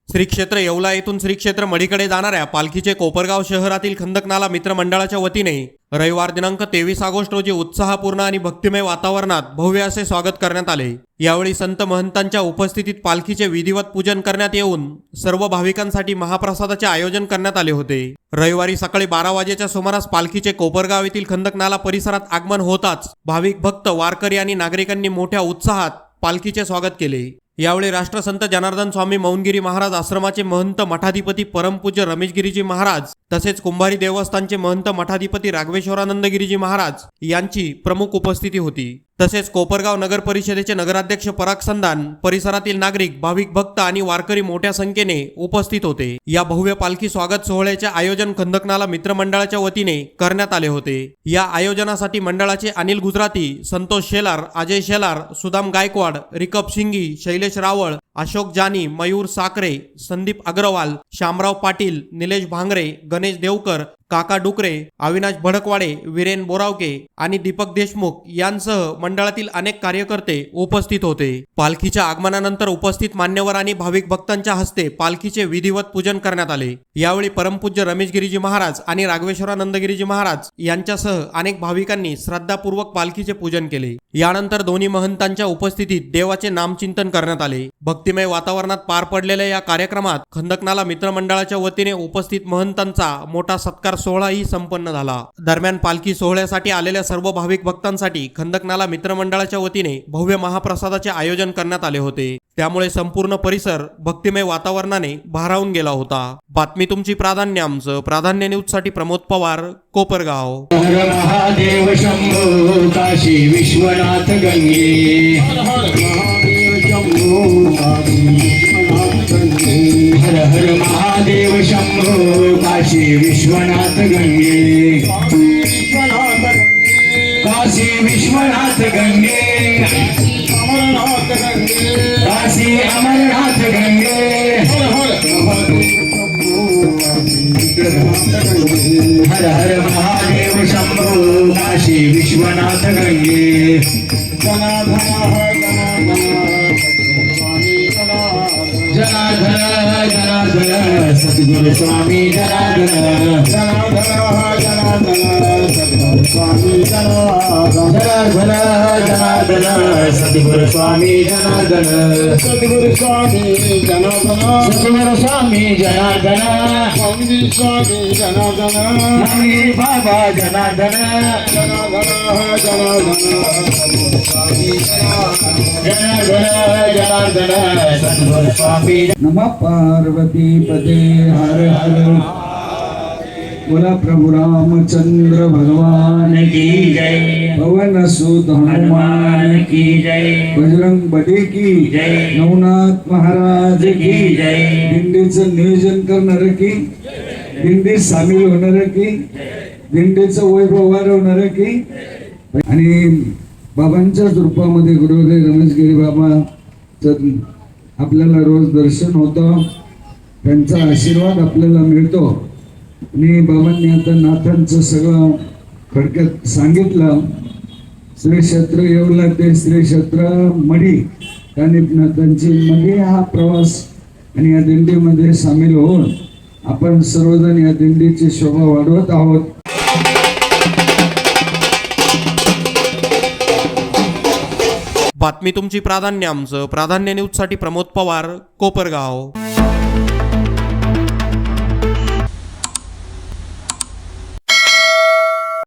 श्री क्षेत्र येवला येथून श्री क्षेत्र मढीकडे जाणाऱ्या पालखीचे कोपरगाव शहरातील खंदकनाला मित्रमंडळाच्या वतीने रविवार दिनांक 23 ऑगस्ट रोजी उत्साहपूर्ण आणि भक्तिमय वातावरणात भव्य असे स्वागत करण्यात आले। यावेळी संत महंतांच्या उपस्थितीत पालखीचे विधिवत पूजन करण्यात येऊन सर्व भाविकांसाठी महाप्रसादाचे आयोजन करण्यात आले होते। रविवारी सकाळी 12 वाजेच्या सुमारास पालखीचे कोपरगाव येथील खंदकनाला परिसरात आगमन होताच भाविक भक्त वारकरी आणि नागरिकांनी मोठ्या उत्साहात पालखीचे स्वागत केले। यावेळी राष्ट्रसंत जनार्दन स्वामी मौनगिरी महाराज आश्रमाचे महंत मठाधिपती परमपूज्य रमेशगिरीजी महाराज तसेच कुंभारी देवस्थानचे महंत मठाधिपती राघवेश्वरानंदगिरीजी महाराज यांची प्रमुख उपस्थिती होती। तसेच कोपरगाव नगर परिषदेचे नगराध्यक्ष पराग संधान, परिसरातील नागरिक, भाविक भक्त आणि वारकरी मोठ्या संख्येने उपस्थित होते। या भव्य पालखी स्वागत सोहळ्याचे आयोजन खंदकनाला मित्रमंडळाच्या वतीने करण्यात आले होते। या आयोजनासाठी मंडळाचे अनिल गुजराती, संतोष शेलार, अजय शेलार, सुदाम गायकवाड, रिकप सिंगी, शैलेश रावळ, अशोक जानी, मयूर साकरे, संदीप अग्रवाल, शामराव पाटील, निलेश भांगरे, गणेश देवकर, काका डुकरे, अविनाश भडकवाडे, वीरेन बोरावके आणि दीपक देशमुख यांसह मंडळातील अनेक कार्यकर्ते उपस्थित होते। पालखीच्या आगमनानंतर उपस्थित मान्यवर आणि भाविक भक्तांच्या हस्ते पालखीचे विधिवत पूजन करण्यात आले। यावेळी परमपूज्य रमेशगिरीजी महाराज आणि राघवेश्वरानंदगिरीजी महाराज यांच्यासह अनेक भाविकांनी श्रद्धापूर्वक पालखीचे पूजन केले। यानंतर दोन्ही महंतांच्या उपस्थितीत देवाचे नामचिंतन करण्यात आले। भक्तिमय वातावरणात पार पडलेल्या या कार्यक्रमात खंदकनाला मित्रमंडळाच्या वतीने उपस्थित महंतांचा मोठा सत्कार सोहळाही संपन्न झाला। दरम्यान पालखी सोहळ्यासाठी आलेल्या सर्व भाविक भक्तांसाठी खंदकनाला मित्रमंडळाच्या वतीने भव्य महाप्रसादाचे आयोजन करण्यात आले होते। त्यामुळे संपूर्ण परिसर भक्तिमय वातावरणाने भारावून गेला होता। बातमी तुमची, प्राधान्य आमचं। प्राधान्य न्यूज साठी प्रमोद पवार, कोपरगाव। हर महादेव शंभो काशी विश्वनाथ गंगे, हर महादेव शंभो काशी विश्वनाथ गंगे, हर हर महादेव शंभो काशी विश्वनाथ गंगे, काशी विश्वनाथ गंगे, अमरनाथ गंगे, काशी अमरनाथ गंगे, हर हर महादेव शंभो काशी विश्वनाथ गंगे, जनार्दन जनार्दन सद्गुरु स्वामी जनार्दन, सद्गुरु स्वामी जनार्दन, जनार्दन सद्गुरु स्वामी जनार्दन, सद्गुरु स्वामी जनार्दन, सद्गुरु स्वामी जनार्दन, स्वामी स्वामी जनार्दन, स्वामी बाबा जनार्दन, जनार्दन जनार्दन स्वामी जनार्दन, जनार्दन सद्गुरु स्वामी। नमः पार्वती पते हर हर। बोला प्रभु रामचंद्र भगवान की जय, पवन सुत हनुमान की जय, बजरंग बली की जय, नवनाथ महाराज की जय, दिंडीचं नियोजन करणार की, दिंडी सामील होणार की, दिंडीचं वैभव वाढवणार की, आणि बाबांच्याच रूपामध्ये गुरुदेव रमेशगिरी बाबांचं आपल्याला रोज दर्शन होतं, त्यांचा आशीर्वाद आपल्याला मिळतो। आणि बाबांनी आता नाथांचं सगळं खडक्यात सांगितलं। श्री क्षेत्र येवला ते श्री क्षेत्र मढी, कानिपनाथांची मढी हा प्रवास, आणि या दिंडीमध्ये सामील होऊन आपण सर्वजण या दिंडीची शोभा वाढवत आहोत। बातमी तुमची, प्राधान्य आमचं। प्राधान्य न्यूज साठी प्रमोद पवार, कोपरगाव।